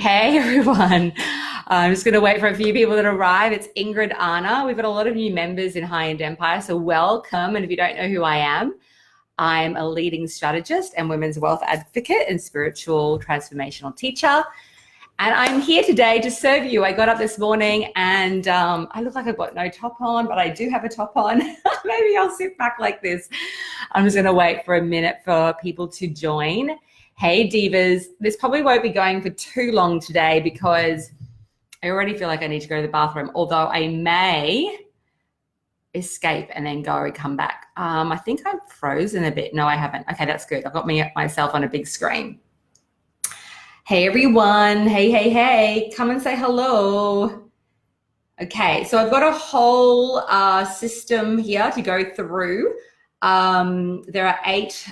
Hey everyone. I'm just going to wait for a few people that arrive. It's Ingrid Arna. We've got a lot of new members in High End Empire, so welcome. And if you don't know who I am, I'm a leading strategist and women's wealth advocate and spiritual transformational teacher. And I'm here today to serve you. I got up this morning and I look like I've got no top on, but I do have a top on. Maybe I'll sit back like this. I'm just going to wait for a minute for people to join. Hey divas, this probably won't be going for too long today because I already feel like I need to go to the bathroom, although I may escape and then go and come back. I think I've frozen a bit. No, I haven't. Okay, that's good. I've got myself on a big screen. Hey everyone. Hey. Come and say hello. Okay, so I've got a whole system here to go through. There are eight,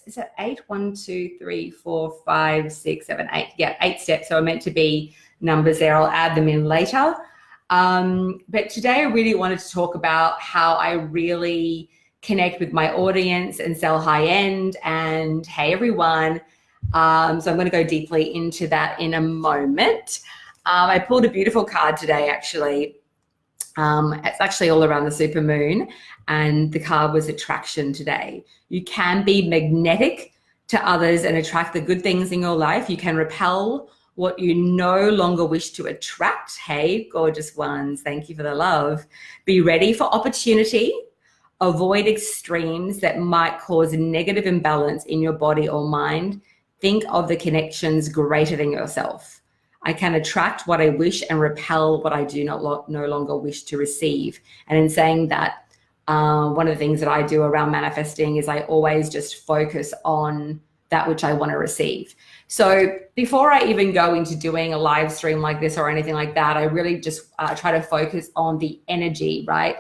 is it eight? 1, 2, 3, 4, 5, 6, 7, 8. Yeah, 8 steps. So I meant to be numbers there. I'll add them in later. But today I really wanted to talk about how I really connect with my audience and sell high end. And hey, everyone. So I'm going to go deeply into that in a moment. I pulled a beautiful card today, actually. It's actually all around the supermoon, and the card was attraction today. You can be magnetic to others and attract the good things in your life. You can repel what you no longer wish to attract. Hey, gorgeous ones, thank you for the love. Be ready for opportunity. Avoid extremes that might cause a negative imbalance in your body or mind. Think of the connections greater than yourself. I can attract what I wish and repel what I do no longer wish to receive. And in saying that, one of the things that I do around manifesting is I always just focus on that which I want to receive. So before I even go into doing a live stream like this or anything like that, I really just try to focus on the energy, right?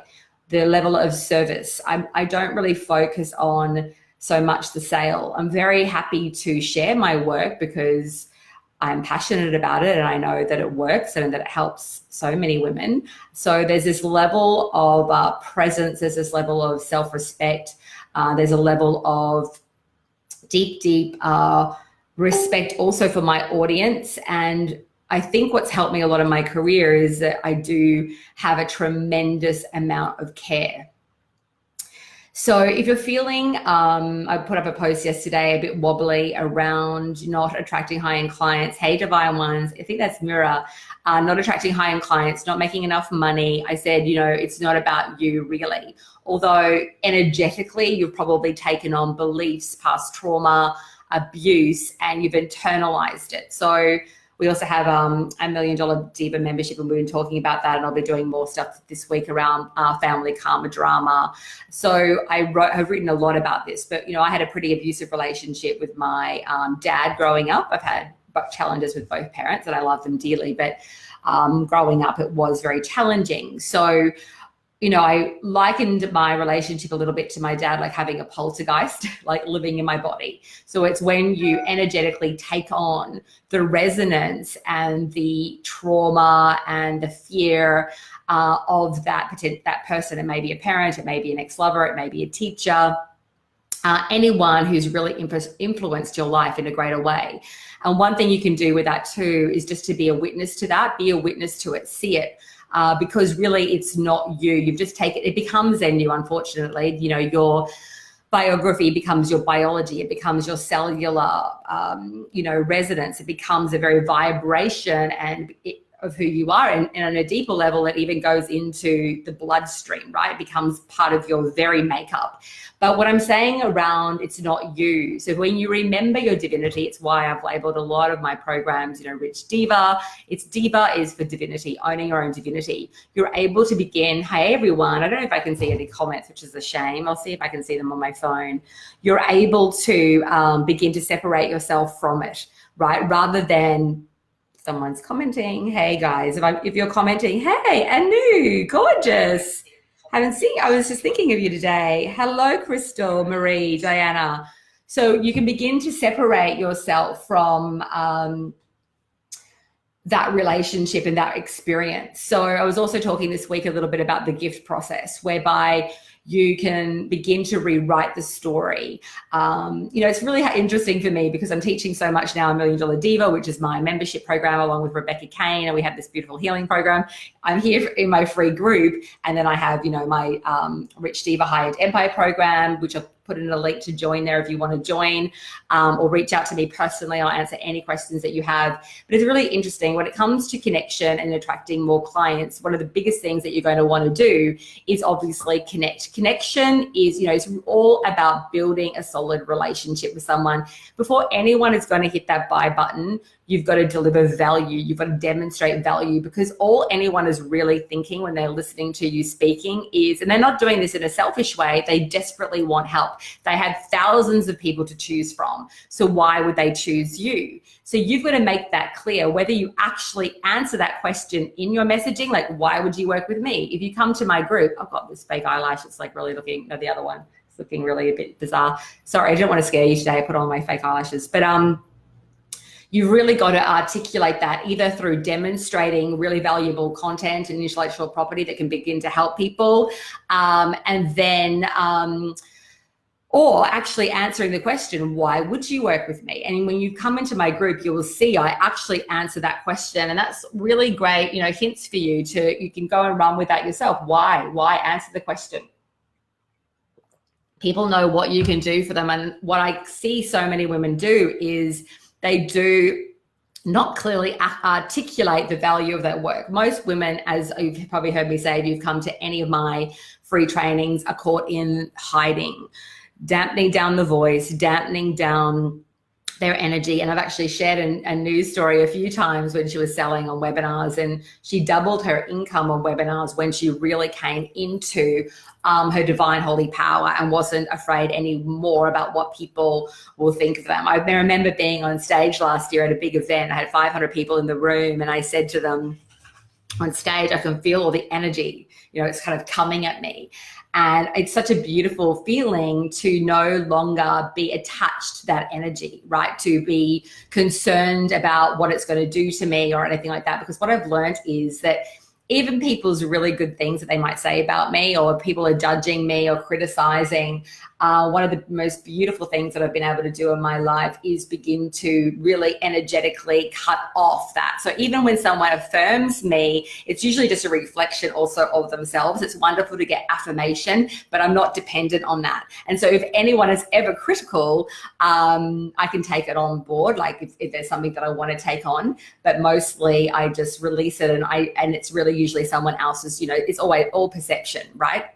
The level of service. I don't really focus on so much the sale. I'm very happy to share my work because I'm passionate about it and I know that it works and that it helps so many women. So there's this level of presence, there's this level of self-respect, there's a level of deep respect also for my audience. And I think what's helped me a lot in my career is that I do have a tremendous amount of care. So if you're feeling, I put up a post yesterday a bit wobbly around not attracting high-end clients. Hey, divine ones, I think that's Mira, not attracting high-end clients, not making enough money. I said, it's not about you really. Although energetically, you've probably taken on beliefs, past trauma, abuse, and you've internalized it. So we also have a $1 million Diva membership, and we've been talking about that, and I'll be doing more stuff this week around family karma drama. So I've written a lot about this, but I had a pretty abusive relationship with my dad growing up. I've had challenges with both parents, and I love them dearly, but growing up, it was very challenging. So I likened my relationship a little bit to my dad, like having a poltergeist, like living in my body. So it's when you energetically take on the resonance and the trauma and the fear of that person. It may be a parent, it may be an ex-lover, it may be a teacher, anyone who's really influenced your life in a greater way. And one thing you can do with that too is just to be a witness to that, be a witness to it, see it. Because really it's not you. You've just taken it becomes then you, unfortunately. Your biography becomes your biology. It becomes your cellular, resonance. It becomes a very vibration of who you are. And on a deeper level, it even goes into the bloodstream, right? It becomes part of your very makeup. But what I'm saying around it's not you. So when you remember your divinity, it's why I've labeled a lot of my programs, Rich Diva. It's Diva is for divinity, owning your own divinity. You're able to begin, hey everyone, I don't know if I can see any comments, which is a shame. I'll see if I can see them on my phone. You're able to begin to separate yourself from it, right? Rather than someone's commenting, hey guys, if you're commenting, hey, Anu, gorgeous. Haven't seen, I was just thinking of you today. Hello, Crystal, Marie, Diana. So you can begin to separate yourself from that relationship and that experience. So I was also talking this week a little bit about the gift process, whereby You can begin to rewrite the story. It's really interesting for me because I'm teaching so much now in Million Dollar Diva, which is my membership program along with Rebecca Kane, and we have this beautiful healing program. I'm here in my free group, and then I have, my Rich Diva High-End Empire program, which I've put in a link to join there if you want to join, or reach out to me personally. I'll answer any questions that you have. But it's really interesting when it comes to connection and attracting more clients. One of the biggest things that you're going to want to do is obviously connect. Connection is, it's all about building a solid relationship with someone. Before anyone is going to hit that buy button, you've got to deliver value. You've got to demonstrate value, because all anyone is really thinking when they're listening to you speaking is, and they're not doing this in a selfish way, they desperately want help. They have thousands of people to choose from. So why would they choose you? So you've got to make that clear, whether you actually answer that question in your messaging, like, why would you work with me? If you come to my group, I've got this fake eyelash. It's like really looking, no, the other one. It's looking really a bit bizarre. Sorry, I didn't want to scare you today. I put on my fake eyelashes. But you've really got to articulate that either through demonstrating really valuable content and intellectual property that can begin to help people, and then or actually answering the question, why would you work with me? And when you come into my group, you will see I actually answer that question. And that's really great, hints for you you can go and run with that yourself. Why? Answer the question. People know what you can do for them. And what I see so many women do is they do not clearly articulate the value of their work. Most women, as you've probably heard me say, if you've come to any of my free trainings, are caught in hiding, dampening down the voice, dampening down their energy. And I've actually shared a news story a few times when she was selling on webinars, and she doubled her income on webinars when she really came into her divine holy power and wasn't afraid anymore about what people will think of them. I remember being on stage last year at a big event. I had 500 people in the room, and I said to them on stage, I can feel all the energy, it's kind of coming at me. And it's such a beautiful feeling to no longer be attached to that energy, right? To be concerned about what it's going to do to me or anything like that. Because what I've learned is that even people's really good things that they might say about me, or people are judging me or criticizing, one of the most beautiful things that I've been able to do in my life is begin to really energetically cut off that. So even when someone affirms me, it's usually just a reflection also of themselves. It's wonderful to get affirmation, but I'm not dependent on that. And so if anyone is ever critical, I can take it on board, like if there's something that I want to take on, but mostly I just release it, and it's really usually someone else's, it's always all perception, right?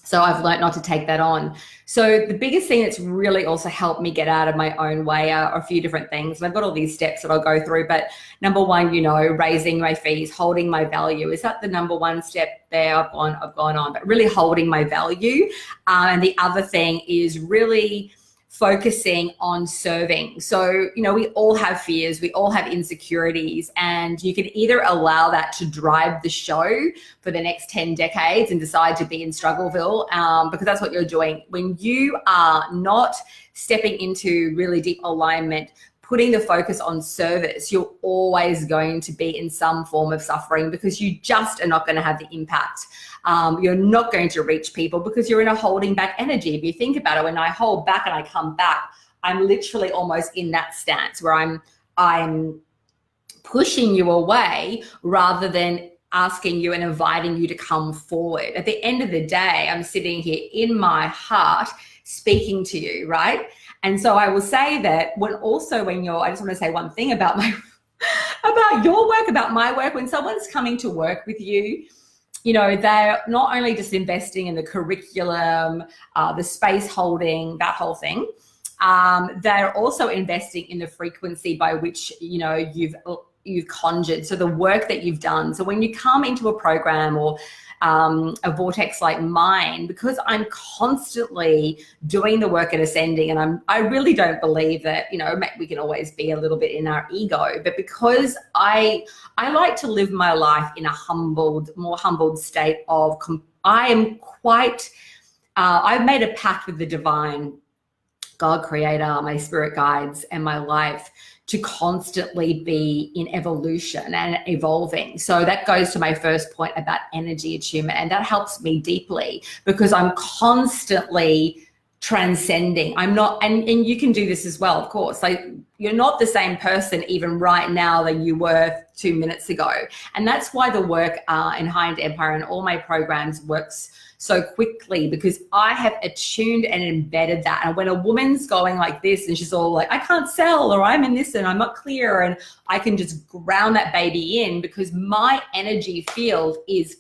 So I've learned not to take that on. So the biggest thing that's really also helped me get out of my own way are a few different things. And I've got all these steps that I'll go through, but number one, raising my fees, holding my value. Is that the number one step there I've gone on, but really holding my value. And the other thing is really focusing on serving. So, we all have fears, we all have insecurities, and you can either allow that to drive the show for the next 10 decades and decide to be in Struggleville, because that's what you're doing. When you are not stepping into really deep alignment, putting the focus on service, you're always going to be in some form of suffering, because you just are not going to have the impact. You're not going to reach people because you're in a holding back energy. If you think about it, when I hold back and I come back, I'm literally almost in that stance where I'm pushing you away rather than asking you and inviting you to come forward. At the end of the day, I'm sitting here in my heart speaking to you, right? And so I will say that I just want to say one thing about about your work, about my work. When someone's coming to work with you, they're not only just investing in the curriculum, the space holding, that whole thing. They're also investing in the frequency by which, you've conjured. So the work that you've done. So when you come into a program or a vortex like mine, because I'm constantly doing the work and ascending, and I really don't believe that, we can always be a little bit in our ego, but because I like to live my life in a more humbled state of, I am quite, I've made a pact with the divine God creator, my spirit guides, and my life to constantly be in evolution and evolving. So that goes to my first point about energy attunement. And that helps me deeply because I'm constantly transcending. I'm not, and you can do this as well, of course. Like, you're not the same person even right now that you were 2 minutes ago. And that's why the work in High End Empire and all my programs works so quickly, because I have attuned and embedded that. And when a woman's going like this and she's all like, I can't sell, or I'm in this and I'm not clear, and I can just ground that baby in because my energy field is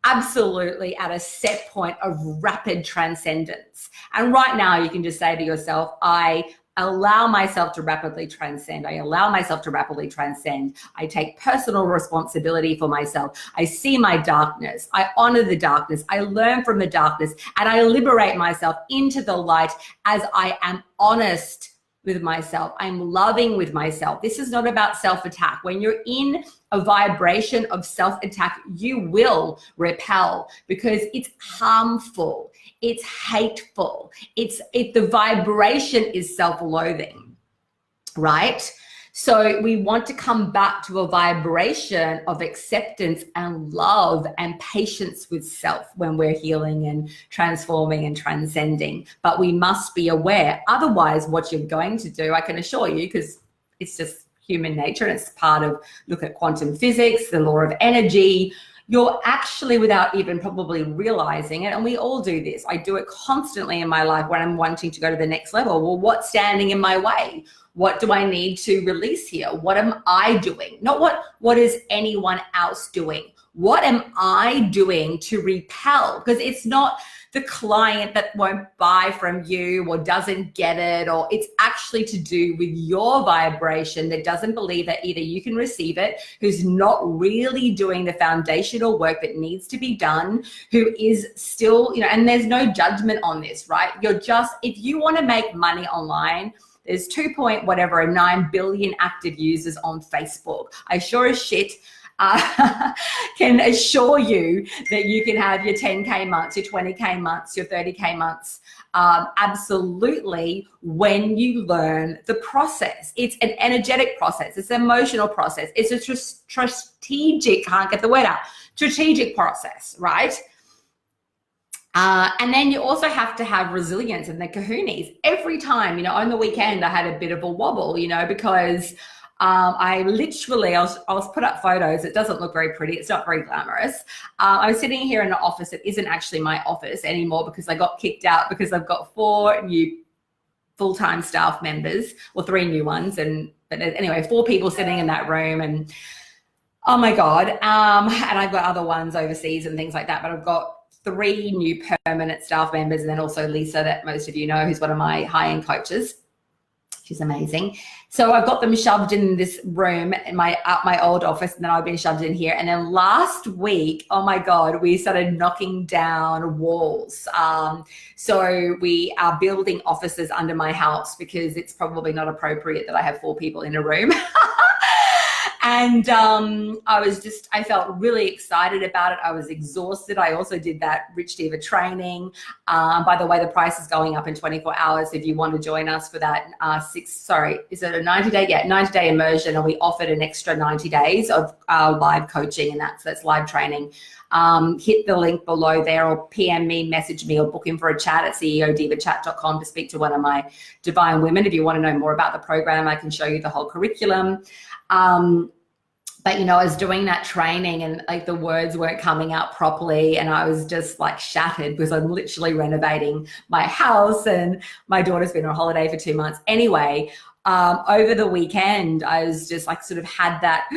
absolutely at a set point of rapid transcendence. And right now you can just say to yourself, I allow myself to rapidly transcend. I allow myself to rapidly transcend. I take personal responsibility for myself. I see my darkness. I honor the darkness. I learn from the darkness, and I liberate myself into the light as I am honest with myself. I'm loving with myself. This is not about self-attack. When you're in a vibration of self-attack, you will repel because it's harmful. It's hateful. The vibration is self-loathing, right? So we want to come back to a vibration of acceptance and love and patience with self when we're healing and transforming and transcending. But we must be aware. Otherwise, what you're going to do, I can assure you, because it's just human nature and it's part of, look at quantum physics, the law of energy, you're actually, without even probably realizing it, and we all do this, I do it constantly in my life when I'm wanting to go to the next level. Well, what's standing in my way? What do I need to release here? What am I doing? Not what is anyone else doing? What am I doing to repel? Because it's not the client that won't buy from you or doesn't get it, or it's actually to do with your vibration that doesn't believe that either you can receive it, who's not really doing the foundational work that needs to be done, who is still, and there's no judgment on this, right? If you want to make money online, there's 9 billion active users on Facebook. I sure as shit can assure you that you can have your 10K months, your 20K months, your 30K months, absolutely, when you learn the process. It's an energetic process. It's an emotional process. It's a strategic, can't get the word out, strategic process, right? And then you also have to have resilience and the kahunas. Every time, on the weekend, I had a bit of a wobble, because I'll put up photos. It doesn't look very pretty. It's not very glamorous. I'm sitting here in an office that isn't actually my office anymore because I got kicked out because I've got 4 new full-time staff members, or 3 new ones. But anyway, 4 people sitting in that room, and oh my God. And I've got other ones overseas and things like that, but I've got 3 new permanent staff members, and then also Lisa, that most of you know, who's one of my high-end coaches. She's amazing. So I've got them shoved in this room in my old office, and then I've been shoved in here. And then last week, oh my God, we started knocking down walls. So we are building offices under my house because it's probably not appropriate that I have 4 people in a room. And I felt really excited about it. I was exhausted. I also did that Rich Diva training. By the way, the price is going up in 24 hours. If you want to join us for that is it a 90-day? Yeah, 90-day immersion. And we offered an extra 90 days of live coaching, and that's live training. Hit the link below there, or PM me, message me, or book in for a chat at ceodivachat.com to speak to one of my divine women. If you want to know more about the program, I can show you the whole curriculum. But I was doing that training, and like the words weren't coming out properly, and I was just like shattered because I'm literally renovating my house, and my daughter's been on holiday for 2 months. Anyway, over the weekend, I was just like sort of had that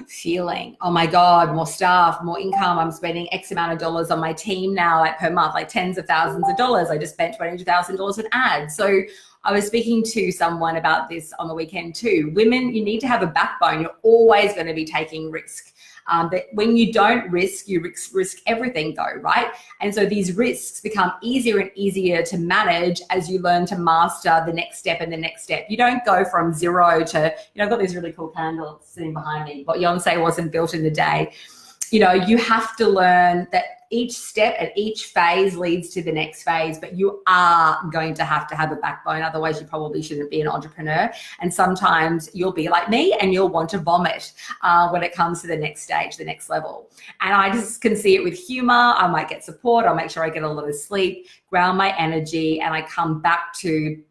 feeling, oh my God, more staff, more income. I'm spending X amount of dollars on my team now, like per month, like tens of thousands of dollars. I just spent $22,000 with ads. So I was speaking to someone about this on the weekend too. Women, you need to have a backbone. You're always going to be taking risk. But when you don't risk, you risk everything though, right? And so these risks become easier and easier to manage as you learn to master the next step and the next step. You don't go from 0 to, I've got these really cool candles sitting behind me. What Beyonce wasn't built in a day. you have to learn that each step and each phase leads to the next phase, but you are going to have a backbone. Otherwise, you probably shouldn't be an entrepreneur. And sometimes you'll be like me and you'll want to vomit when it comes to the next stage, the next level. And I just can see it with humor. I might get support. I'll make sure I get a lot of sleep, ground my energy, and I come back to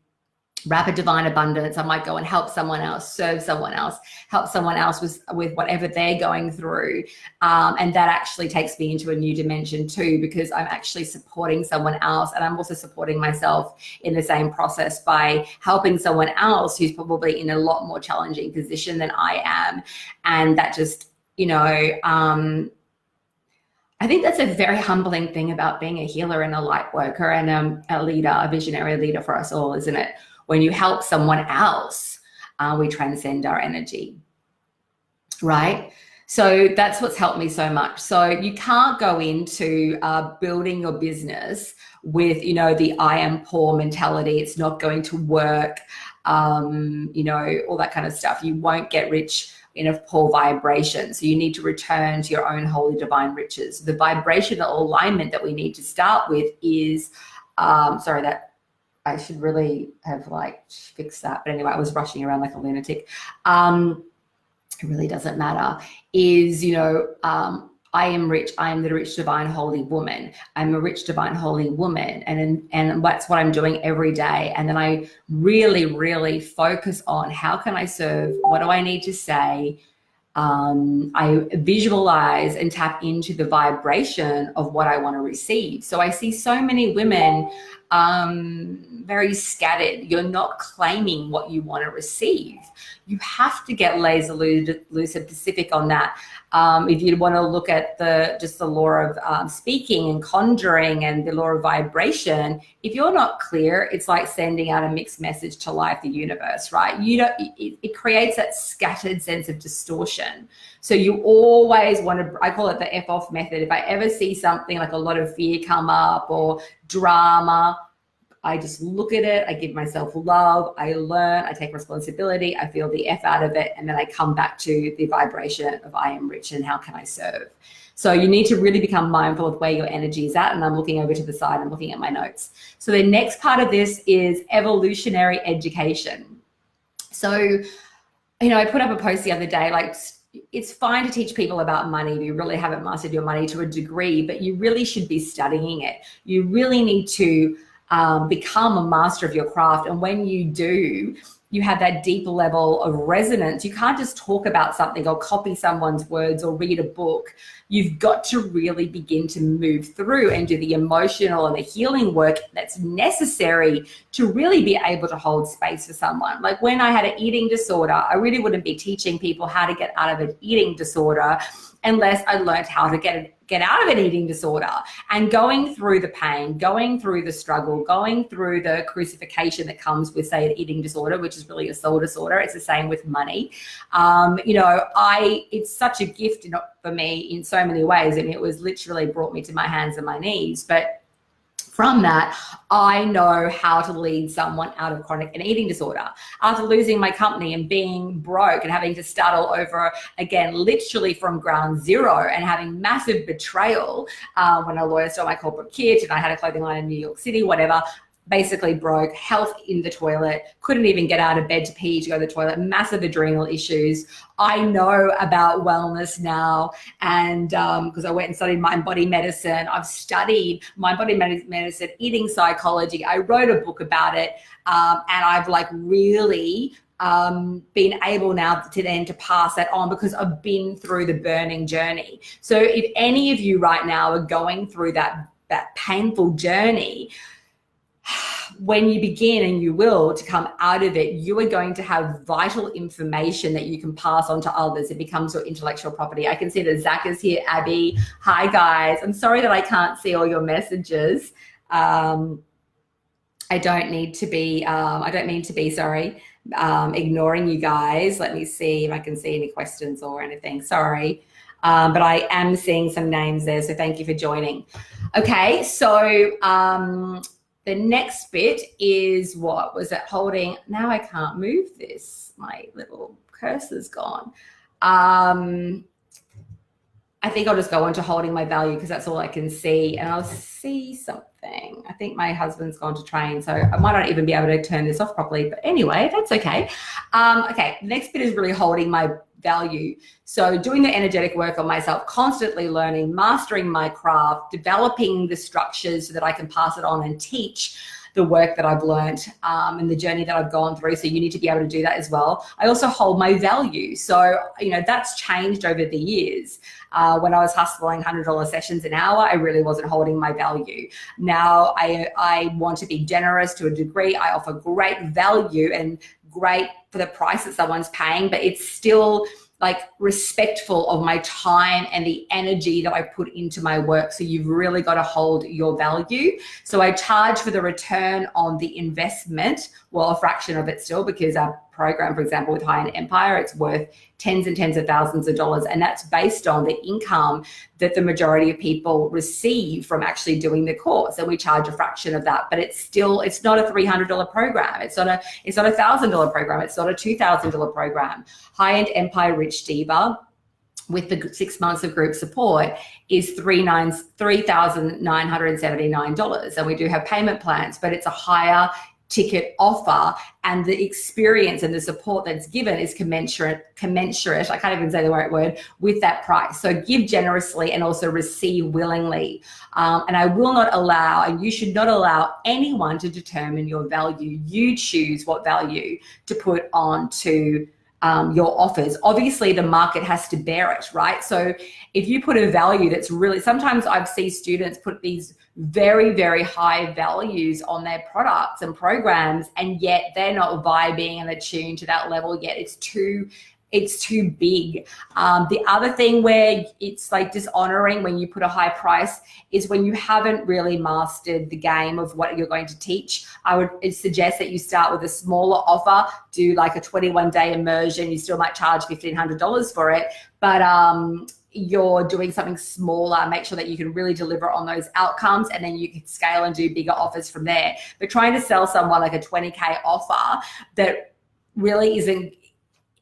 rapid divine abundance. I might go and help someone else, serve someone else, help someone else with whatever they're going through. And that actually takes me into a new dimension too, because I'm actually supporting someone else, and I'm also supporting myself in the same process by helping someone else who's probably in a lot more challenging position than I am. And that just, I think that's a very humbling thing about being a healer and a light worker and a leader, a visionary leader for us all, isn't it? When you help someone else, we transcend our energy, right? So that's what's helped me so much. So you can't go into building your business with, the I am poor mentality. It's not going to work, all that kind of stuff. You won't get rich in a poor vibration. So you need to return to your own holy divine riches. The vibrational alignment that we need to start with is, I should really have fixed that. But anyway, I was rushing around like a lunatic. It really doesn't matter. Is, I am rich. I am the rich, divine, holy woman. I'm a rich, divine, holy woman. And that's what I'm doing every day. And then I really, really focus on how can I serve? What do I need to say? I visualize and tap into the vibration of what I want to receive. So I see so many women very scattered. You're not claiming what you want to receive. You have to get laser lucid specific on that. If you want to look at the law of speaking and conjuring and the law of vibration, if you're not clear, it's like sending out a mixed message to life, the universe, right? It creates that scattered sense of distortion. So you always want to, I call it the F off method. If I ever see something like a lot of fear come up or drama, I just look at it, I give myself love, I learn, I take responsibility, I feel the F out of it, and then I come back to the vibration of I am rich and how can I serve? So you need to really become mindful of where your energy is at, and I'm looking over to the side, I'm looking at my notes. So the next part of this is evolutionary education. So, I put up a post the other day, it's fine to teach people about money if you really haven't mastered your money to a degree, but you really should be studying it. You really need to become a master of your craft. And when you do, you have that deeper level of resonance. You can't just talk about something or copy someone's words or read a book. You've got to really begin to move through and do the emotional and the healing work that's necessary to really be able to hold space for someone. Like when I had an eating disorder, I really wouldn't be teaching people how to get out of an eating disorder unless I learned how to get out of an eating disorder. And going through the pain, going through the struggle, going through the crucifixion that comes with, say, an eating disorder, which is really a soul disorder. It's the same with money. It's such a gift for me in so many ways. And it was literally brought me to my hands and my knees. But from that, I know how to lead someone out of chronic and eating disorder. After losing my company and being broke and having to start all over again, literally from ground zero, and having massive betrayal when a lawyer stole my corporate kit and I had a clothing line in New York City, whatever, basically broke, health in the toilet, couldn't even get out of bed to pee to go to the toilet, massive adrenal issues. I know about wellness now, and because I went and studied mind body medicine. I've studied mind body medicine, eating psychology. I wrote a book about it, and I've really been able now to pass that on because I've been through the burning journey. So if any of you right now are going through that painful journey, when you begin, and you will, to come out of it, you are going to have vital information that you can pass on to others. It becomes your intellectual property. I can see that Zach is here. Abby, hi guys. I'm sorry that I can't see all your messages. I don't mean to be ignoring you guys. Let me see if I can see any questions or anything. Sorry. But I am seeing some names there, so thank you for joining. Okay, so the next bit is, what was it holding? Now I can't move this. My little cursor's gone. I think I'll just go on to holding my value because that's all I can see. And I'll see something. I think my husband's gone to train, so I might not even be able to turn this off properly. But anyway, that's okay. Okay, next bit is really holding my value. So doing the energetic work on myself, constantly learning, mastering my craft, developing the structures so that I can pass it on and teach the work that I've learned and the journey that I've gone through. So you need to be able to do that as well. I also hold my value. So, that's changed over the years. When I was hustling $100 sessions an hour, I really wasn't holding my value. Now I want to be generous to a degree. I offer great value and great for the price that someone's paying, but it's still like respectful of my time and the energy that I put into my work. So you've really got to hold your value. So I charge for the return on the investment, well, a fraction of it still, because our program, for example, with High-End Empire, it's worth tens and tens of thousands of dollars. And that's based on the income that the majority of people receive from actually doing the course. And we charge a fraction of that, but it's not a $300 program. It's not a $1,000 program. It's not a $2,000 program. High-End Empire Rich Diva, with the 6 months of group support, is $3,979. And we do have payment plans, but it's a higher ticket offer, and the experience and the support that's given is commensurate, I can't even say the right word, with that price. So give generously and also receive willingly. And I will not allow, and you should not allow, anyone to determine your value. You choose what value to put onto your offers. Obviously, the market has to bear it, right? So if you put a value that's really, sometimes I've seen students put these very, very high values on their products and programs, and yet they're not vibing and attuned to that level yet. It's too big. The other thing where it's like dishonoring when you put a high price is when you haven't really mastered the game of what you're going to teach. I would suggest that you start with a smaller offer, do like a 21-day immersion. You still might charge $1,500 for it, but you're doing something smaller. Make sure that you can really deliver on those outcomes, and then you can scale and do bigger offers from there. But trying to sell someone like a 20K offer that really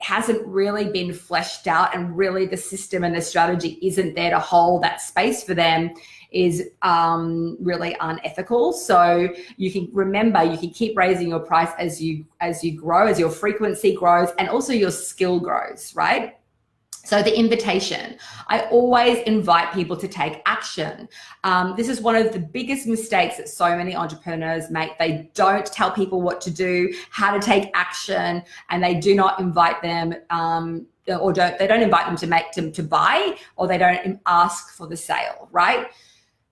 hasn't really been fleshed out, and really the system and the strategy isn't there to hold that space for them, is really unethical. So you can keep raising your price as you grow, as your frequency grows, and also your skill grows, right? So the invitation, I always invite people to take action. This is one of the biggest mistakes that so many entrepreneurs make. They don't tell people what to do, how to take action, and they do not invite them they don't invite them to buy, or they don't ask for the sale, right?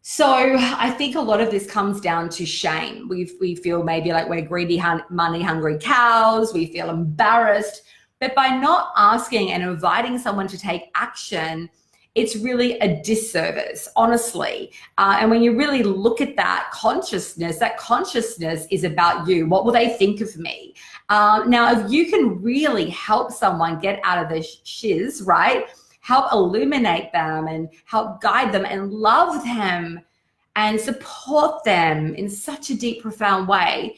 So I think a lot of this comes down to shame. We feel maybe like we're greedy, money hungry cows. We feel embarrassed. But by not asking and inviting someone to take action, it's really a disservice, honestly. And when you really look at that consciousness is about you. What will they think of me? Now, if you can really help someone get out of the shiz, right? Help illuminate them and help guide them and love them and support them in such a deep, profound way.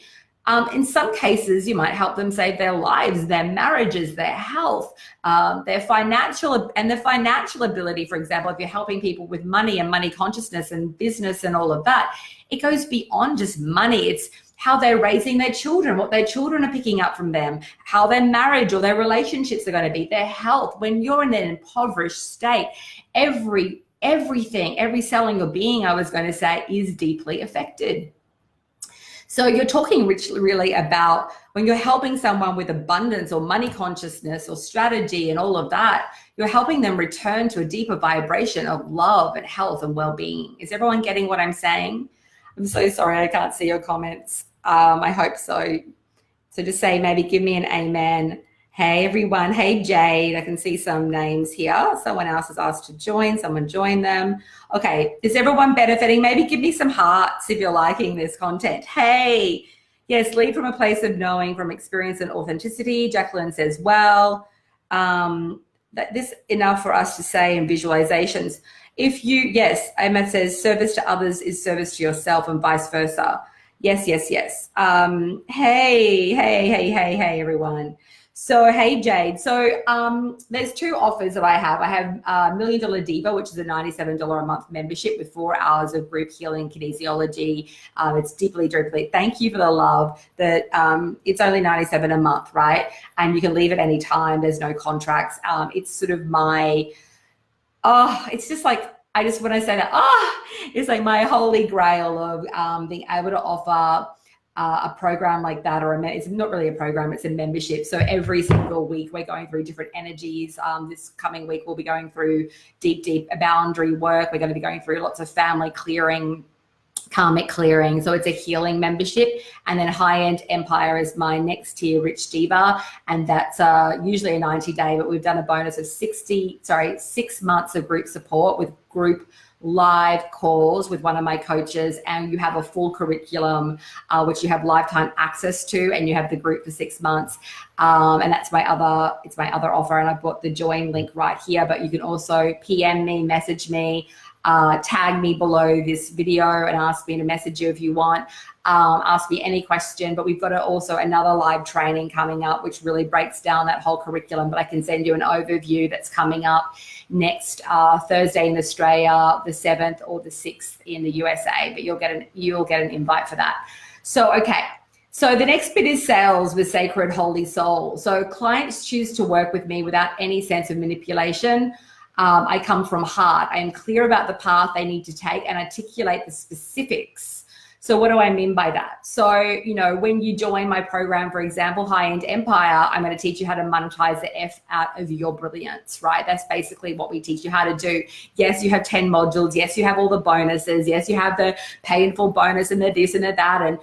In some cases, you might help them save their lives, their marriages, their health, their financial ability. For example, if you're helping people with money and money consciousness and business and all of that, it goes beyond just money. It's how they're raising their children, what their children are picking up from them, how their marriage or their relationships are going to be, their health. When you're in an impoverished state, everything, every cell in your being, I was going to say, is deeply affected. So you're talking really about when you're helping someone with abundance or money consciousness or strategy and all of that, you're helping them return to a deeper vibration of love and health and well-being. Is everyone getting what I'm saying? I'm so sorry, I can't see your comments. I hope so. So just say, maybe give me an amen. Hey, everyone. Hey, Jade. I can see some names here. Someone else has asked to join. Someone joined them. Okay. Is everyone benefiting? Maybe give me some hearts if you're liking this content. Hey. Yes, lead from a place of knowing, from experience and authenticity. Jacqueline says, well, that this enough for us to say in visualizations. Yes, Emma says, service to others is service to yourself and vice versa. Yes. Hey, everyone. So, hey, Jade. So there's two offers that I have. I have $1 Million Diva, which is a $97 a month membership with 4 hours of group healing kinesiology. It's deeply. Thank you for the love. That it's only $97 a month, right? And you can leave at any time. There's no contracts. It's sort of my, it's just like, when I say that, it's like my holy grail of being able to offer a program like that, or it's not really a program, it's a membership. So every single week we're going through different energies. This coming week we'll be going through deep boundary work. We're going to be going through lots of family clearing, karmic clearing. So it's a healing membership. And then High-End Empire is my next tier, Rich Diva, and that's usually a 90-day, but we've done a bonus of 6 months of group support with group live calls with one of my coaches, and you have a full curriculum which you have lifetime access to, and you have the group for 6 months, and that's my other offer, and I've got the join link right here. But you can also PM me, message me, tag me below this video and ask me to message you if you want. Ask me any question. But we've got also another live training coming up which really breaks down that whole curriculum, but I can send you an overview. That's coming up next Thursday in Australia, the 7th, or the 6th in the USA, but you'll get an invite for that. So okay, so the next bit is sales with Sacred Holy Soul. So clients choose to work with me without any sense of manipulation. I come from heart. I am clear about the path they need to take and articulate the specifics. So what do I mean by that? So, when you join my program, for example, High-End Empire, I'm going to teach you how to monetize the F out of your brilliance, right? That's basically what we teach you how to do. Yes, you have 10 modules. Yes, you have all the bonuses. Yes, you have the painful bonus and the this and the that and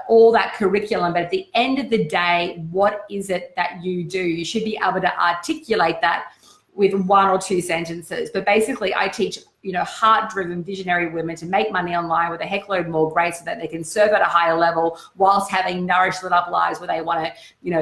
all that curriculum. But at the end of the day, what is it that you do? You should be able to articulate that with 1 or 2 sentences. But basically I teach, heart-driven visionary women to make money online with a heckload more grace so that they can serve at a higher level whilst having nourished, lit up lives where they want to,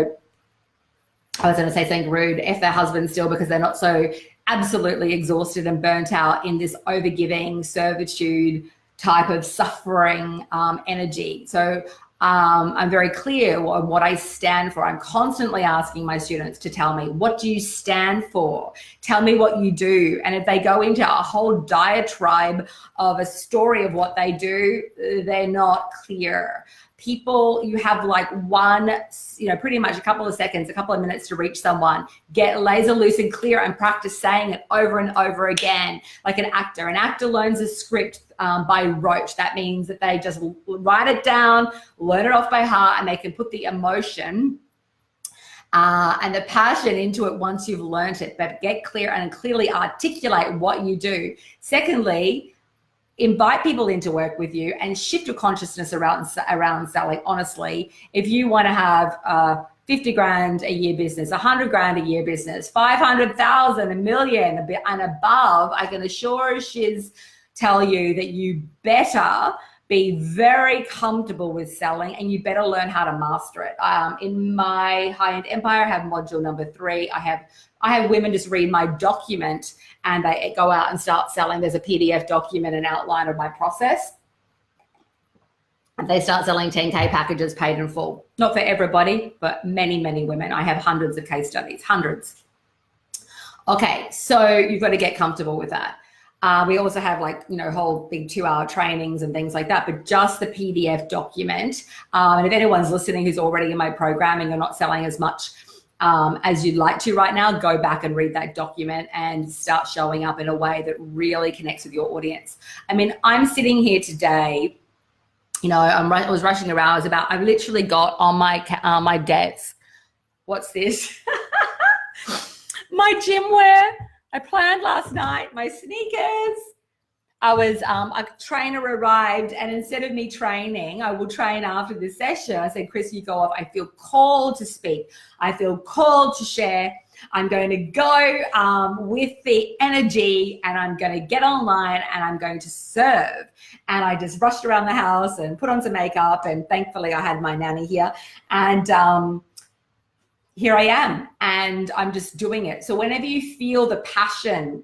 I was going to say something rude, F their husband still, because they're not so absolutely exhausted and burnt out in this overgiving, servitude type of suffering energy. So I'm very clear on what I stand for. I'm constantly asking my students to tell me, what do you stand for? Tell me what you do. And if they go into a whole diatribe of a story of what they do, they're not clear. People, you have like pretty much a couple of seconds, a couple of minutes to reach someone. Get laser loose and clear and practice saying it over and over again, like an actor. An actor learns a script by rote. That means that they just write it down, learn it off by heart, and they can put the emotion and the passion into it once you've learned it. But get clear and clearly articulate what you do. Secondly, invite people in to work with you and shift your consciousness around selling. Honestly, if you want to have 50 grand a year business, 100 grand a year business, 500,000, $1 million and above, I can assure tell you that you better be very comfortable with selling, and you better learn how to master it. In my High-End Empire, I have module number 3. I have women just read my document and they go out and start selling. There's a PDF document, an outline of my process. And they start selling 10K packages paid in full. Not for everybody, but many, many women. I have hundreds of case studies, hundreds. Okay, so you've got to get comfortable with that. We also have whole big 2-hour trainings and things like that, but just the PDF document. And if anyone's listening who's already in my program and you're not selling as much as you'd like to right now, go back and read that document and start showing up in a way that really connects with your audience. I mean, I'm sitting here today, I was rushing around. I've literally got on my desk, what's this? My gym wear. I planned last night, my sneakers. A trainer arrived, and instead of me training, I will train after this session. I said, Chris, you go off. I feel called to speak. I feel called to share. I'm going to go with the energy, and I'm going to get online and I'm going to serve. And I just rushed around the house and put on some makeup, and thankfully I had my nanny here. And here I am, and I'm just doing it. So whenever you feel the passion,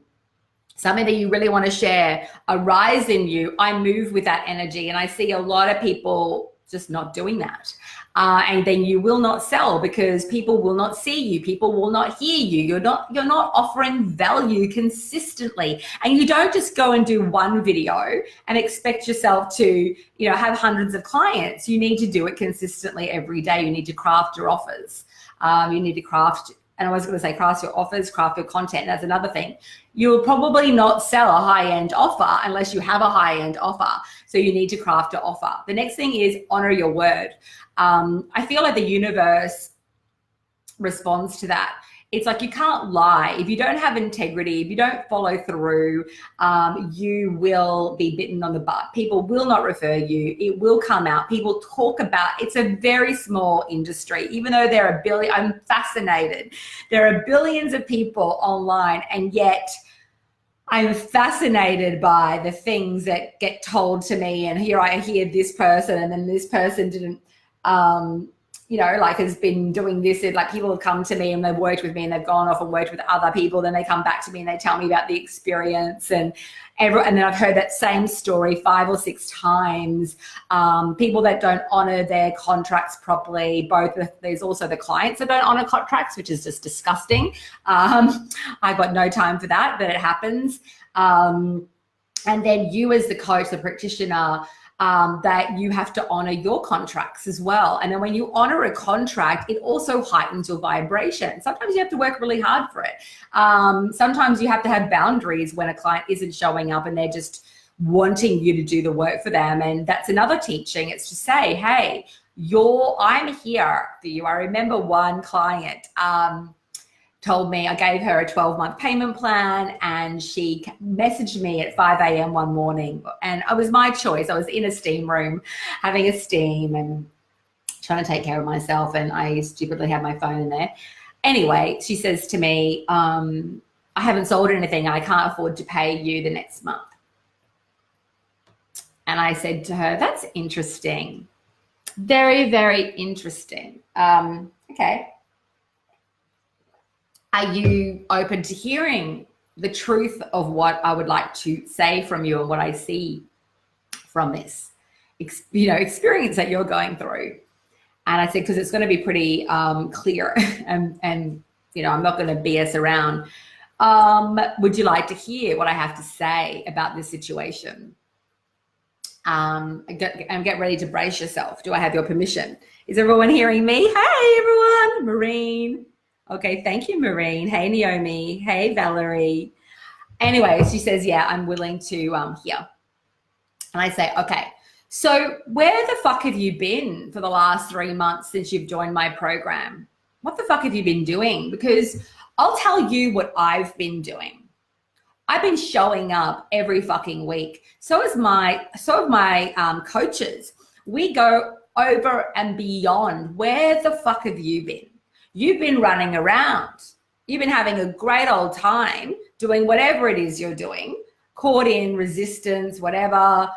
something that you really want to share arise in you, I move with that energy. And I see a lot of people just not doing that. And then you will not sell because people will not see you. People will not hear you. You're not offering value consistently. And you don't just go and do one video and expect yourself to, have hundreds of clients. You need to do it consistently every day. You need to craft your offers. You need to craft, and I was going to say craft your offers, craft your content. That's another thing. You'll probably not sell a high-end offer unless you have a high-end offer. So you need to craft your offer. The next thing is honor your word. I feel like the universe responds to that. It's like you can't lie. If you don't have integrity, if you don't follow through, you will be bitten on the butt. People will not refer you. It will come out. People talk about, it's a very small industry, even though there are I'm fascinated. There are billions of people online, and yet I'm fascinated by the things that get told to me. And here I hear this person, and then this person didn't, has been doing this. Like, people have come to me and they've worked with me and they've gone off and worked with other people. Then they come back to me and they tell me about the experience, and then I've heard that same story 5 or 6 times. People that don't honor their contracts properly. There's also the clients that don't honor contracts, which is just disgusting. I've got no time for that, but it happens. And then you as the coach, the practitioner, that you have to honor your contracts as well. And then when you honor a contract, it also heightens your vibration. Sometimes you have to work really hard for it. Sometimes you have to have boundaries when a client isn't showing up and they're just wanting you to do the work for them. And that's another teaching. It's to say, hey, I'm here for you. I remember one client, told me, I gave her a 12-month payment plan, and she messaged me at 5 a.m. one morning, and it was my choice. I was in a steam room having a steam and trying to take care of myself, and I stupidly had my phone in there. Anyway, she says to me, I haven't sold anything and I can't afford to pay you the next month. And I said to her, that's interesting. Very, very interesting. Okay. Are you open to hearing the truth of what I would like to say from you and what I see from this, experience that you're going through? And I said, because it's going to be pretty clear, and I'm not going to BS around. Would you like to hear what I have to say about this situation? And get ready to brace yourself. Do I have your permission? Is everyone hearing me? Hey, everyone. Maureen. Okay, thank you, Maureen. Hey, Naomi. Hey, Valerie. Anyway, she says, yeah, I'm willing to hear. And I say, okay, so where the fuck have you been for the last 3 months since you've joined my program? What the fuck have you been doing? Because I'll tell you what I've been doing. I've been showing up every fucking week. So have my coaches. We go over and beyond. Where the fuck have you been? You've been running around. You've been having a great old time doing whatever it is you're doing, caught in resistance, whatever,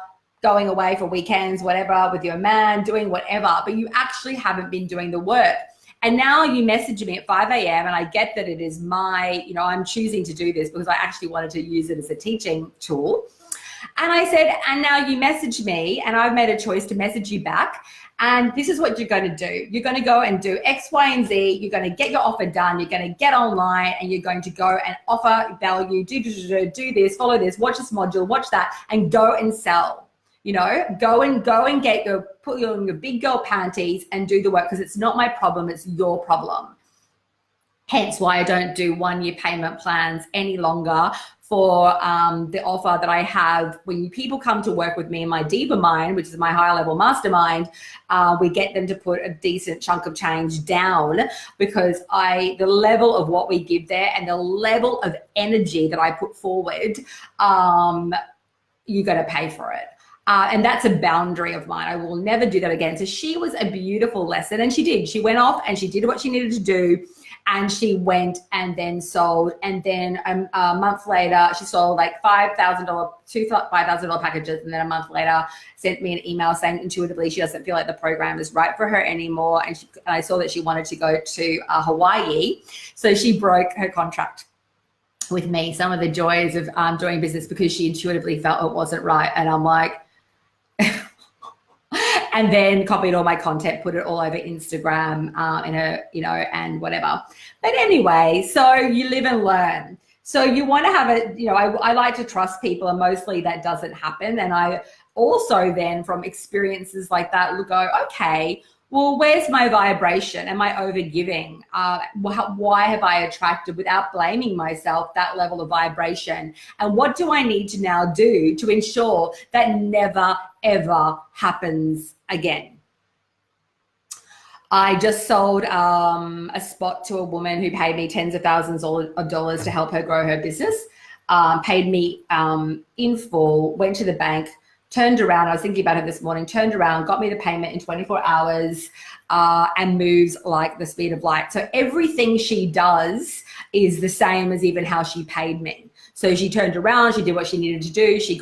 going away for weekends, whatever, with your man, doing whatever, but you actually haven't been doing the work. And now you message me at 5 a.m. and I get that it is I'm choosing to do this because I actually wanted to use it as a teaching tool. And I said, and now you message me, and I've made a choice to message you back. And this is what you're going to do. You're going to go and do X, Y, and Z. You're going to get your offer done. You're going to get online, and you're going to go and offer value, do this, follow this, watch this module, watch that, and go and sell. Go and put your big girl panties and do the work, because it's not my problem. It's your problem. Hence why I don't do 1-year payment plans any longer for the offer that I have. When people come to work with me in my Diva Mind, which is my higher level mastermind, we get them to put a decent chunk of change down, because the level of what we give there and the level of energy that I put forward, you got to pay for it. And that's a boundary of mine. I will never do that again. So she was a beautiful lesson, and she did. She went off and she did what she needed to do. And she went and then sold. And then a month later, she sold like two $5,000 packages. And then a month later, sent me an email saying intuitively she doesn't feel like the program is right for her anymore. And I saw that she wanted to go to Hawaii. So she broke her contract with me. Some of the joys of doing business, because she intuitively felt it wasn't right. And I'm like, and then copied all my content, put it all over Instagram and whatever. But anyway, so you live and learn. So you want to have it, I like to trust people, and mostly that doesn't happen. And I also then from experiences like that will go, okay, well, where's my vibration? Am I overgiving? Why have I attracted, without blaming myself, that level of vibration? And what do I need to now do to ensure that never, ever happens again? I just sold a spot to a woman who paid me tens of thousands of dollars to help her grow her business, paid me in full, went to the bank, turned around. I was thinking about her this morning, turned around, got me the payment in 24 hours and moves like the speed of light. So everything she does is the same as even how she paid me. So she turned around, she did what she needed to do. She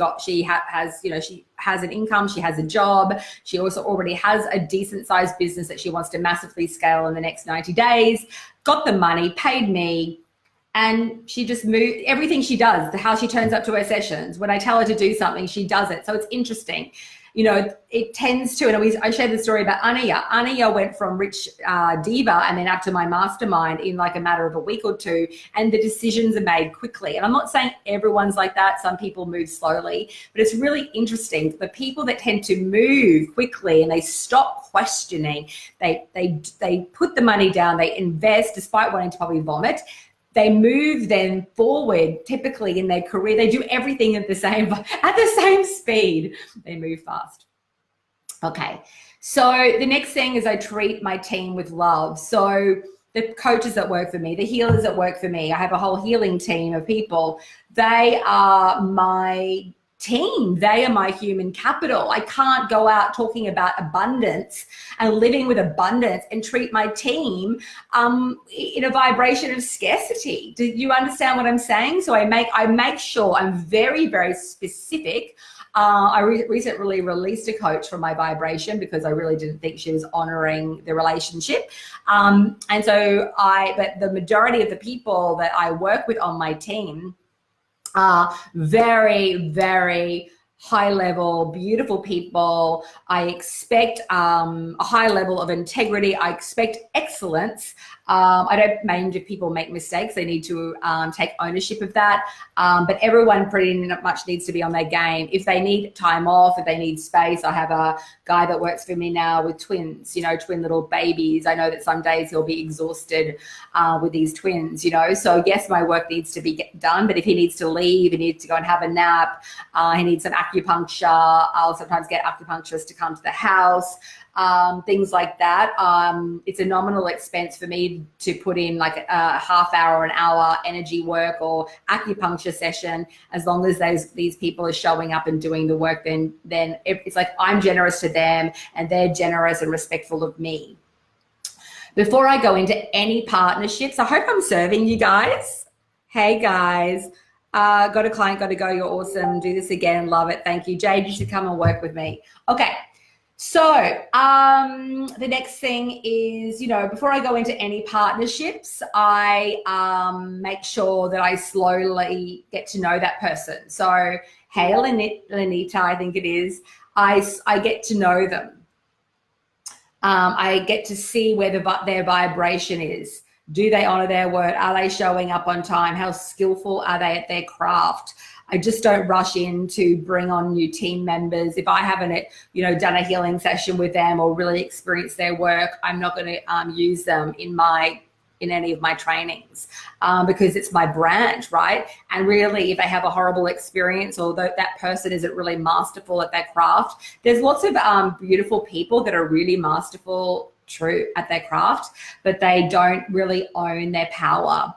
has an income, she has a job. She also already has a decent sized business that she wants to massively scale in the next 90 days, got the money, paid me. And she just moved everything she does, how she turns up to her sessions. When I tell her to do something, she does it. So it's interesting. It tends to, and I shared the story about Anya. Anya went from rich diva and then up to my mastermind in like a matter of a week or two, and the decisions are made quickly. And I'm not saying everyone's like that. Some people move slowly, but it's really interesting. The people that tend to move quickly and they stop questioning, they put the money down, they invest despite wanting to probably vomit. They move then forward, typically in their career. They do everything at the same speed. They move fast. Okay, so the next thing is I treat my team with love. So the coaches that work for me, the healers that work for me, I have a whole healing team of people. They are my team. They are my human capital. I can't go out talking about abundance and living with abundance and treat my team in a vibration of scarcity. Do you understand what I'm saying? So I make sure I'm very, very specific. I recently released a coach from my vibration because I really didn't think she was honoring the relationship. But the majority of the people that I work with on my team are very, very high level, beautiful people. I expect a high level of integrity. I expect excellence. I don't mind if people make mistakes. They need to take ownership of that. But everyone pretty much needs to be on their game. If they need time off, if they need space, I have a guy that works for me now with twins, twin little babies. I know that some days he'll be exhausted with these twins, So yes, my work needs to be done, but if he needs to leave, he needs to go and have a nap, he needs some acupuncture. I'll sometimes get acupuncturists to come to the house. Things like that. It's a nominal expense for me to put in like a half hour or an hour energy work or acupuncture session. As long as these people are showing up and doing the work, then it's like I'm generous to them and they're generous and respectful of me. Before I go into any partnerships, I hope I'm serving you guys. Hey guys, got a client, got to go. You're awesome. Do this again. Love it. Thank you. Jade, you should come and work with me. Okay. So the next thing is, before I go into any partnerships, I make sure that I slowly get to know that person. So, hey, Lenita, I think it is, I get to know them. I get to see where their vibration is. Do they honor their word? Are they showing up on time? How skillful are they at their craft? I just don't rush in to bring on new team members. If I haven't, done a healing session with them or really experienced their work, I'm not going to use them in any of my trainings because it's my brand, right? And really, if they have a horrible experience or that person isn't really masterful at their craft, there's lots of beautiful people that are really masterful, true at their craft, but they don't really own their power.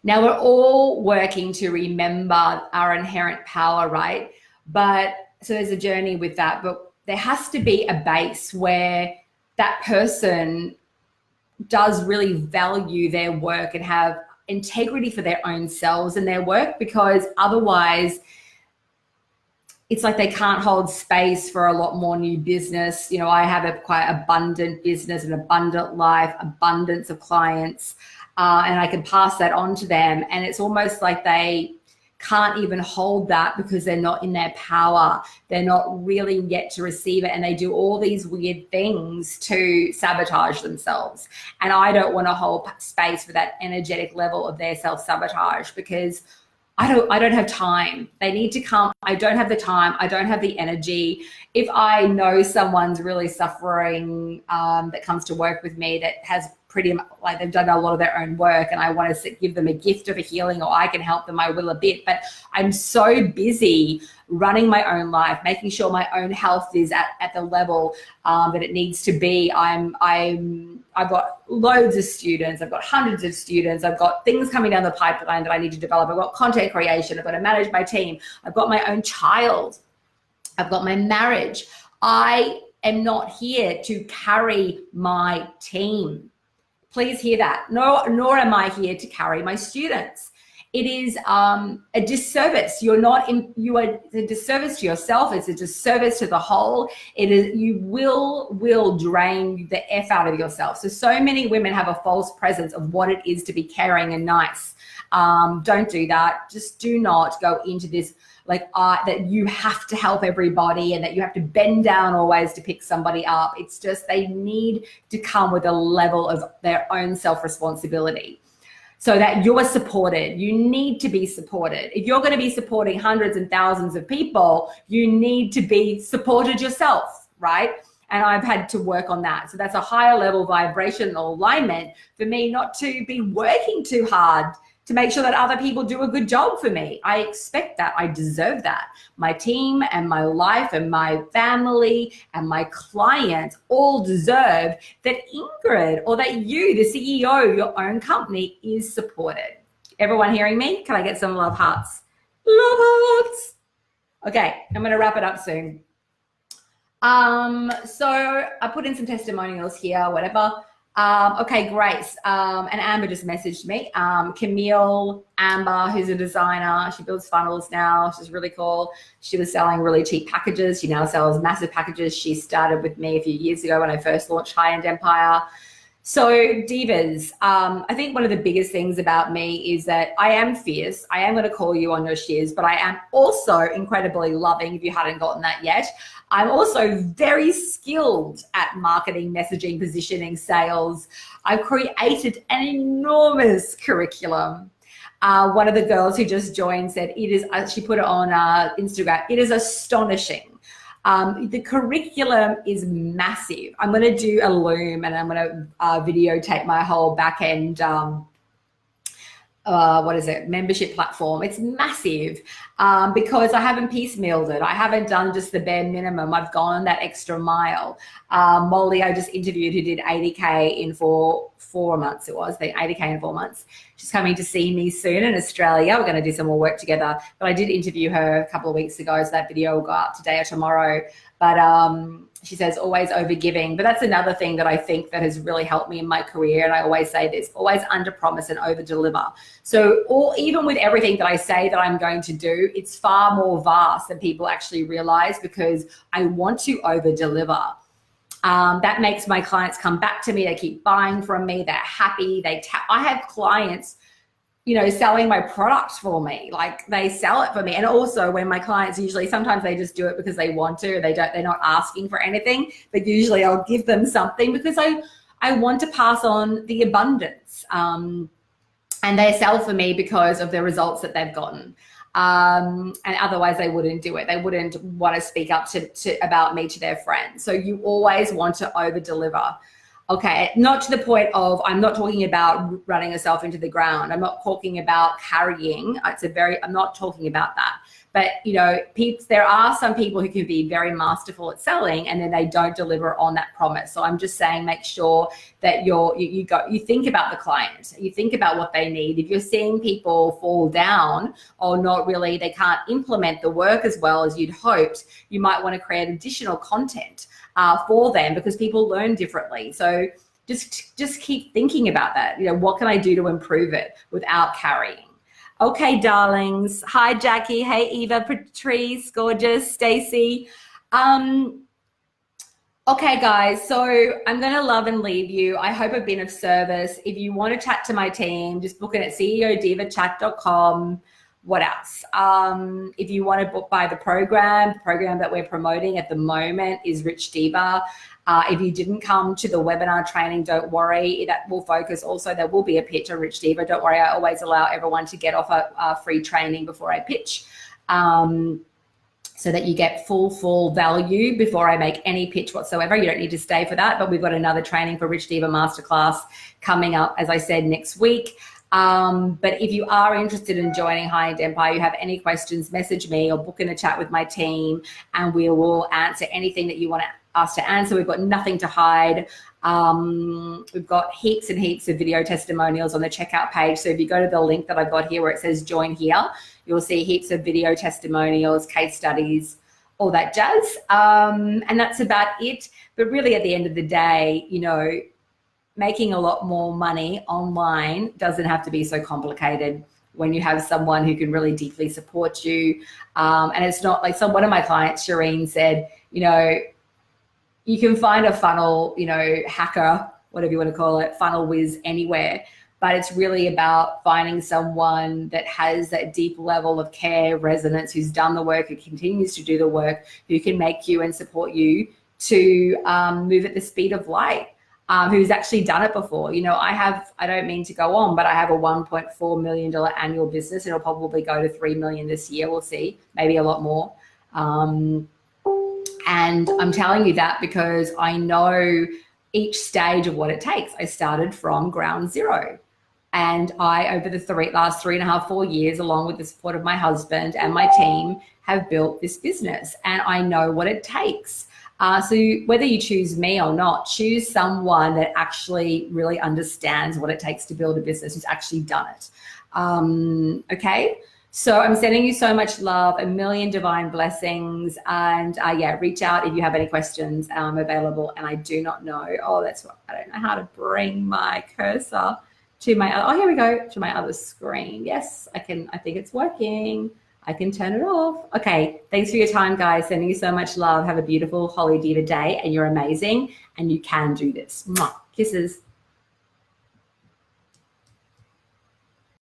Now, we're all working to remember our inherent power, right? But so there's a journey with that, but there has to be a base where that person does really value their work and have integrity for their own selves and their work, because otherwise it's like they can't hold space for a lot more new business. I have a quite abundant business, an abundant life, abundance of clients. And I can pass that on to them. And it's almost like they can't even hold that because they're not in their power. They're not really yet to receive it. And they do all these weird things to sabotage themselves. And I don't want to hold space for that energetic level of their self-sabotage, because I don't have time. They need to come. I don't have the time. I don't have the energy. If I know someone's really suffering, that comes to work with me, that has pretty like they've done a lot of their own work, and I want to give them a gift of a healing, or I can help them, I will a bit. But I'm so busy running my own life, making sure my own health is at the level that it needs to be. I've got loads of students. I've got hundreds of students. I've got things coming down the pipeline that I need to develop. I've got content creation. I've got to manage my team. I've got my own child. I've got my marriage. I am not here to carry my team. Please hear that. Nor am I here to carry my students. It is a disservice. You are a disservice to yourself. It's a disservice to the whole. You will drain the F out of yourself. So many women have a false presence of what it is to be caring and nice. Don't do that. Just do not go into this that you have to help everybody and that you have to bend down always to pick somebody up. It's just they need to come with a level of their own self-responsibility so that you're supported. You need to be supported. If you're going to be supporting hundreds and thousands of people, you need to be supported yourself, right? And I've had to work on that. So that's a higher level vibrational alignment for me, not to be working too hard to make sure that other people do a good job for me. I expect that. I deserve that. My team and my life and my family and my clients all deserve that Ingrid, or that you, the CEO of your own company, is supported. Everyone hearing me? Can I get some love hearts? Love hearts. Okay, I'm going to wrap it up soon. So I put in some testimonials here, whatever. Okay, Grace, and Amber just messaged me. Camille Amber, who's a designer, she builds funnels now. She's really cool. She was selling really cheap packages. She now sells massive packages. She started with me a few years ago when I first launched High End Empire. So divas, I think one of the biggest things about me is that I am fierce. I am going to call you on your shiz, but I am also incredibly loving, if you hadn't gotten that yet. I'm also very skilled at marketing, messaging, positioning, sales. I've created an enormous curriculum. One of the girls who just joined said it is, she put it on Instagram, it is astonishing. The curriculum is massive. I'm going to do a Loom and I'm going to videotape my whole back end membership platform. It's massive because I haven't piecemealed it. I haven't done just the bare minimum. I've gone that extra mile. Molly, I just interviewed, who did 80K in four months. It was the 80K in 4 months. She's coming to see me soon in Australia. We're going to do some more work together. But I did interview her a couple of weeks ago, so that video will go up today or tomorrow. But she says always over giving. But that's another thing that I think that has really helped me in my career. And I always say this, always under promise and over deliver. So even with everything that I say that I'm going to do, it's far more vast than people actually realize, because I want to over deliver. That makes my clients come back to me. They keep buying from me. They're happy. I have clients, selling my product for me. Like, they sell it for me. And also when my clients, sometimes they just do it because they want to, they're not asking for anything, but usually I'll give them something because I want to pass on the abundance. And they sell for me because of the results that they've gotten. And otherwise they wouldn't do it. They wouldn't want to speak up about me to their friends. So you always want to over deliver. Okay, not to the point of, I'm not talking about running yourself into the ground. I'm not talking about carrying. I'm not talking about that. But, there are some people who can be very masterful at selling and then they don't deliver on that promise. So I'm just saying, make sure that you think about the client. You think about what they need. If you're seeing people fall down or they can't implement the work as well as you'd hoped, you might want to create additional content for them, because people learn differently. So just keep thinking about that. What can I do to improve it without carrying? Okay, darlings. Hi, Jackie. Hey, Eva, Patrice, gorgeous, Stacy. Okay, guys, so I'm going to love and leave you. I hope I've been of service. If you want to chat to my team, just book it at ceodivachat.com. What else? If you want to book by the program that we're promoting at the moment is Rich Diva. If you didn't come to the webinar training, don't worry. That will focus also, there will be a pitch on Rich Diva. Don't worry, I always allow everyone to get off a free training before I pitch. So that you get full value before I make any pitch whatsoever. You don't need to stay for that, but we've got another training for Rich Diva Masterclass coming up, as I said, next week. But if you are interested in joining High End Empire, you have any questions, message me or book in a chat with my team and we will answer anything that you want us to answer. We've got nothing to hide. We've got heaps and heaps of video testimonials on the checkout page. So if you go to the link that I've got here where it says join here, you'll see heaps of video testimonials, case studies, all that jazz. And that's about it. But really at the end of the day, you know, making a lot more money online doesn't have to be so complicated when you have someone who can really deeply support you. And it's not like one of my clients, Shireen, said, you know, you can find a funnel, you know, hacker, whatever you want to call it, funnel whiz anywhere. But it's really about finding someone that has that deep level of care, resonance, who's done the work, who continues to do the work, who can make you and support you to move at the speed of light. Who's actually done it before. You know, I don't mean to go on, but I have a $1.4 million annual business. It'll probably go to 3 million this year. We'll see, maybe a lot more. And I'm telling you that because I know each stage of what it takes. I started from ground zero. And I, over the last 3.5, 4 years, along with the support of my husband and my team, have built this business. And I know what it takes. So whether you choose me or not, choose someone that actually really understands what it takes to build a business, who's actually done it. Okay, so I'm sending you so much love, a million divine blessings, and yeah, reach out if you have any questions. I'm available, and I do not know. Oh, that's what I don't know how to bring my cursor to my. Oh, here we go, to my other screen. Yes, I can. I think it's working. I can turn it off. Okay, thanks for your time, guys. Sending you so much love. Have a beautiful Holy Diva day, and you're amazing, and you can do this. Mwah. Kisses.